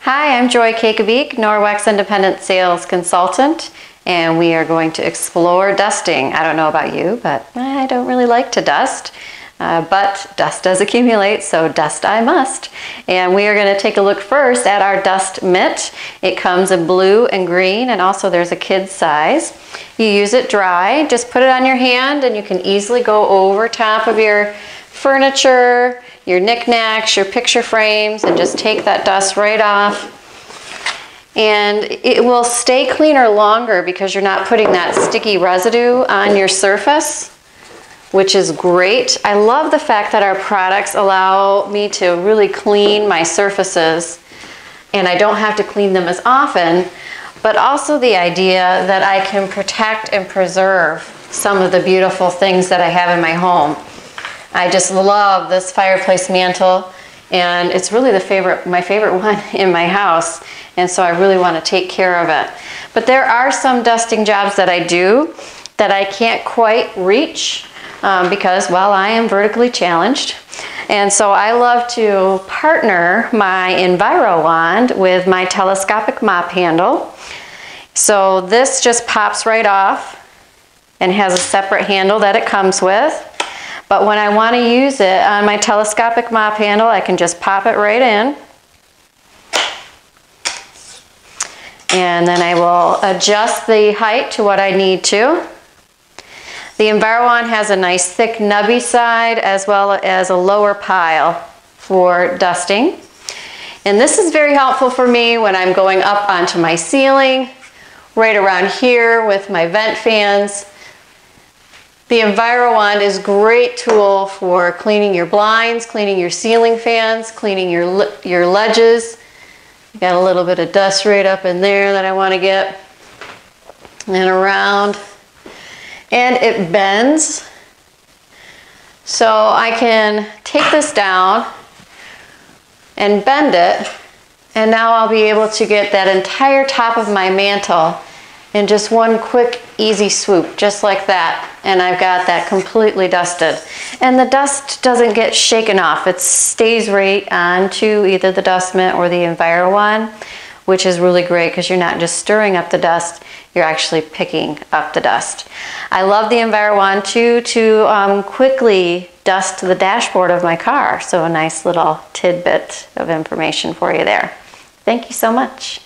Hi, I'm Joy Kakebek, Norwex Independent Sales Consultant, and we are going to explore dusting. I don't know about you, but I don't really like to dust, but dust does accumulate, so dust I must. And we are going to take a look first at our dust mitt. It comes in blue and green, and also there's a kid's size. You use it dry, just put it on your hand, and you can easily go over top of your furniture, your knickknacks, your picture frames, and just take that dust right off. And it will stay cleaner longer because you're not putting that sticky residue on your surface, which is great. I love the fact that our products allow me to really clean my surfaces, and I don't have to clean them as often, but also the idea that I can protect and preserve some of the beautiful things that I have in my home. I just love this fireplace mantle, and it's really my favorite one in my house, and so I really want to take care of it. But there are some dusting jobs that I do that I can't quite reach because, well, I am vertically challenged, and so I love to partner my EnviroWand with my telescopic mop handle. So this just pops right off and has a separate handle that it comes with. But when I want to use it on my telescopic mop handle, I can just pop it right in. And then I will adjust the height to what I need to. The EnviroWand has a nice thick nubby side as well as a lower pile for dusting. And this is very helpful for me when I'm going up onto my ceiling, right around here with my vent fans. The EnviroWand is a great tool for cleaning your blinds, cleaning your ceiling fans, cleaning your ledges. Got a little bit of dust right up in there that I want to get, and around. And it bends, so I can take this down and bend it, and now I'll be able to get that entire top of my mantle in just one quick, easy swoop, just like that. And I've got that completely dusted. And the dust doesn't get shaken off. It stays right onto either the dust mitt or the EnviroWand, which is really great because you're not just stirring up the dust, you're actually picking up the dust. I love the EnviroWand too to quickly dust the dashboard of my car. So a nice little tidbit of information for you there. Thank you so much.